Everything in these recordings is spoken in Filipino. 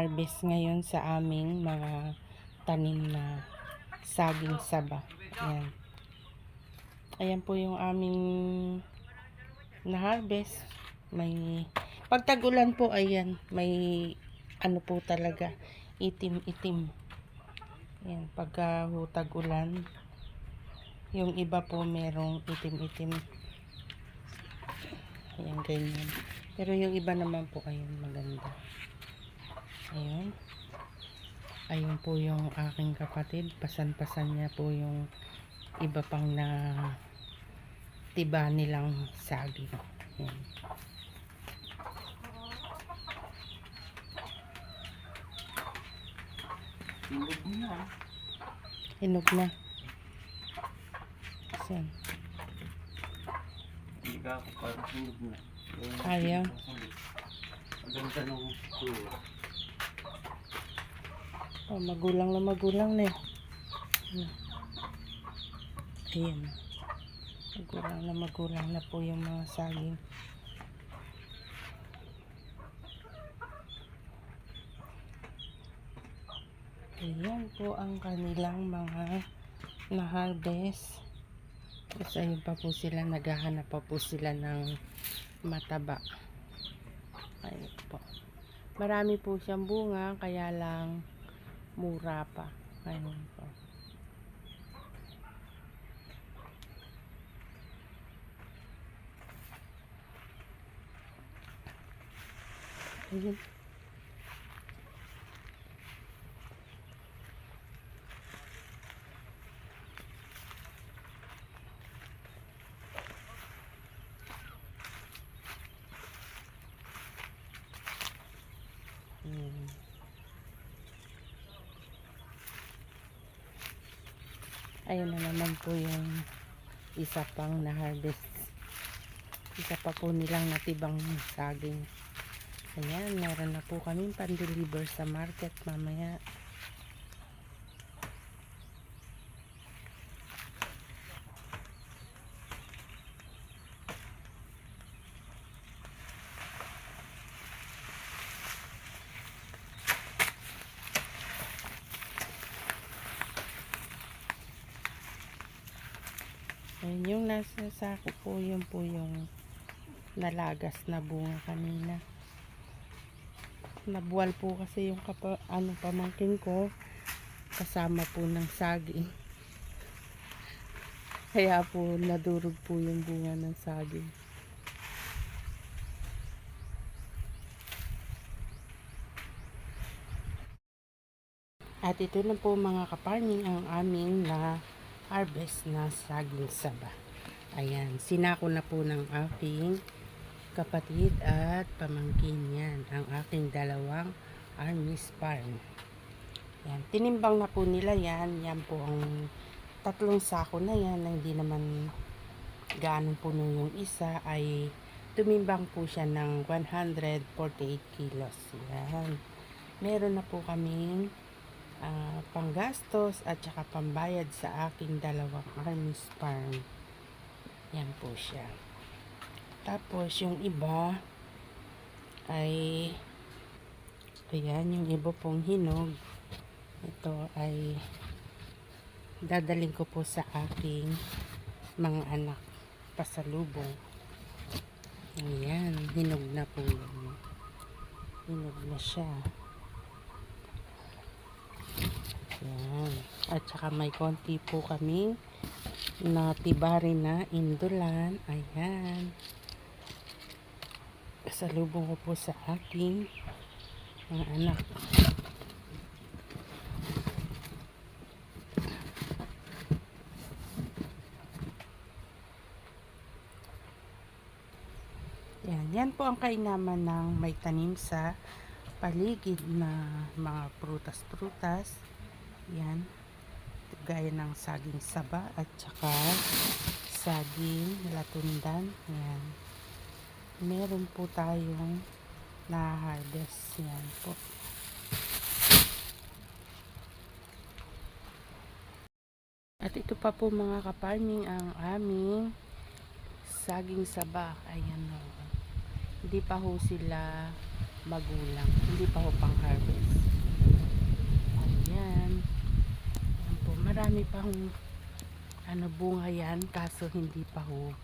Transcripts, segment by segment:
harvest ngayon sa aming mga tanim na saging saba. Ayan. Ayan po yung aming na-harvest. May pagtag-ulan po, ayan, may ano po talaga, itim-itim. Ayan, pagka tag-ulan, yung iba po merong itim-itim. Ayan, ganyan. Pero yung iba naman po, ayun, maganda. Ayun. Ayun po yung aking kapatid. Pasan-pasan niya po yung iba pang na tiba nilang saging. Ayan. Hinog na. Hinog na. Ayan. Hindi ka ako parang hinog na. Ayaw. Maganda nung tuwa. Oh, magulang na eh. Ayan. Magulang na po yung mga saging. Ayan po ang kanilang mga na-harvest. Tapos ayun pa po sila, naghahanap pa po sila ng mataba. Ayun po. Marami po siyang bunga, kaya lang mura pa. Ayun po. Ayun. Ayun na naman po yung isa pang na-harvest. Isa pa po nilang natibang saging. Ayan, meron na po kaming pan-deliver sa market mamaya. Ayan, yung nasa sako po, yun po yung nalagas na bunga kanina. Nabuwal po kasi yung pamangkin ko kasama po ng saging. Kaya po nadurog po yung bunga ng saging. At ito na po mga kaparming ang aming na harvest na saging saba. Ayan, sinako na po ng aking kapatid at pamangkin yan. Ang aking dalawang Armis Farm. Yan, tinimbang na po nila yan. Yan po ang 3 sako na yan na hindi naman gaano puno yung isa, ay tumimbang po siya ng 148 kilos. Yan. Meron na po kaming panggastos at saka pambayad sa aking dalawang Armis Farm. Yan po siya. Tapos yung iba ay ayan, yung iba pong hinog. Ito ay dadaling ko po sa aking mga anak pasalubong. Ayan, hinog na po yun. Hinog na siya. Ayan. At saka may konti po kaming natibari na indulan. Ayan. Pasalubong ko po sa aking mga anak. Yan po ang kainaman ng may tanim sa paligid na mga prutas-prutas. Yan. Gaya ng saging saba at saka saging latundan. Yan. Meron po tayong na-harvest. Yan po. At ito pa po mga kaparming ang aming saging saba. Ayan o. Hindi pa ho sila magulang. Hindi pa ho pang harvest. Ayan. Ayan po. Marami pang bunga yan, kaso hindi pa ho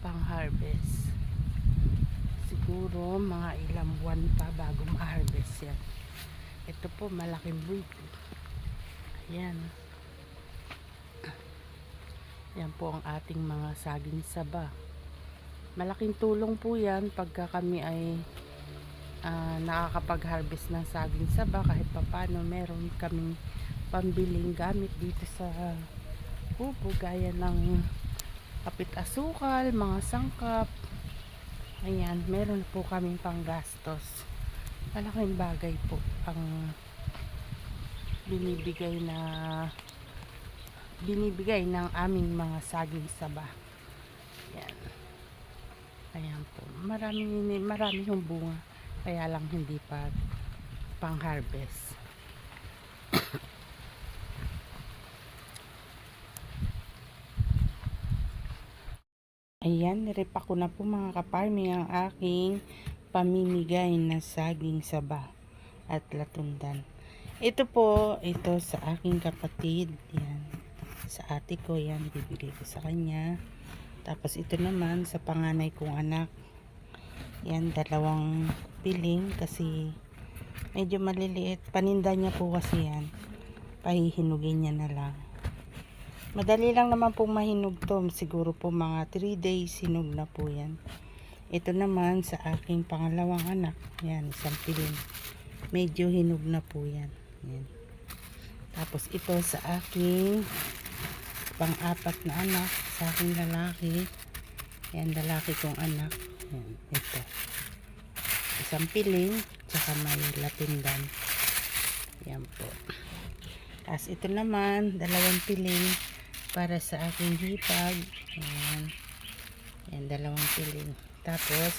pang harvest. Siguro mga ilang buwan pa bago ma-harvest yan. Ito po, malaking buwig. Ayan. Yan po ang ating mga saging saba. Malaking tulong po yan pagka kami ay nakakapag-harvest ng saging saba. Kahit papano meron kaming pambiling gamit dito sa kubo, gaya ng kapit asukal, mga sangkap. Ayan, meron po kaming panggastos. Malaking bagay po ang binibigay ng aming mga saging saba. Ayan. Ayan po. Marami yung bunga. Kaya lang hindi pa pang harvest. Ayan, nirepa ko na po mga kaparming ang aking pamimigay na saging saba at latundan. Ito sa aking kapatid. Yan. Sa ate ko, yan, bibigay ko sa kanya. Tapos ito naman sa panganay kong anak. Yan, 2 piling kasi medyo maliliit. Paninda niya po kasi yan. Pahihinugin niya na lang. Madali lang naman pong mahinog to. Siguro po mga 3 days hinog na po yan. Ito naman sa aking pangalawang anak. Yan, 1 piling. Medyo hinog na po yan. Yan. Tapos ito sa aking pang-4 na anak. Sa aking lalaki. Yan, lalaki kong anak. Yan, ito. 1 piling. Tsaka may latundan. Yan po. Tapos ito naman, 2 piling para sa aking hipag. Ayan. Ayan, 2 piling. Tapos,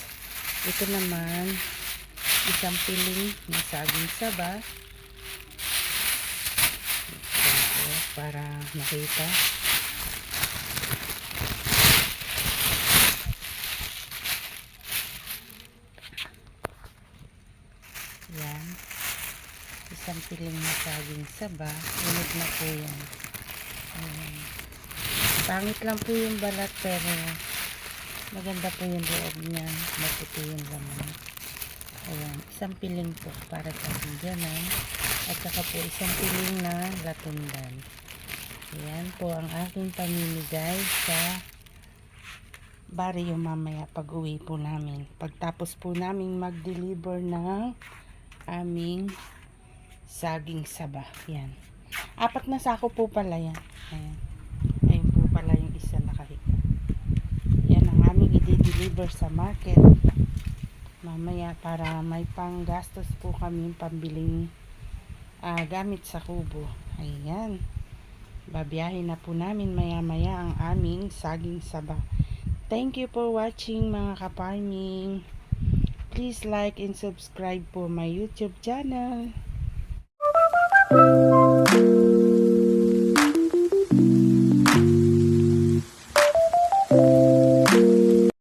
ito naman, 1 piling na saging saba. Ito, para makita. Ayan. 1 piling na saging saba. Hinog na po yan. Ayan. Pangit lang po yung balat pero maganda po yung loob niya. Maputi yung laman. Ayan. 1 piling po para sa hingganan. At saka po 1 piling na latundan. Ayan po ang aking pamimigay sa baryo mamaya pag uwi po namin. Pagtapos po namin mag-deliver ng aming saging saba. Yan. 4 na sako po pala yan. Ayan. Ayun po pala yung isa nakahiga. Yan ang aming i-deliver sa market. Mamaya para may panggastos po kami pambiling gamit sa kubo. Ayan. Babiyahin na po namin maya-maya ang aming saging saba. Thank you for watching mga kaparming. Please like and subscribe po my YouTube channel.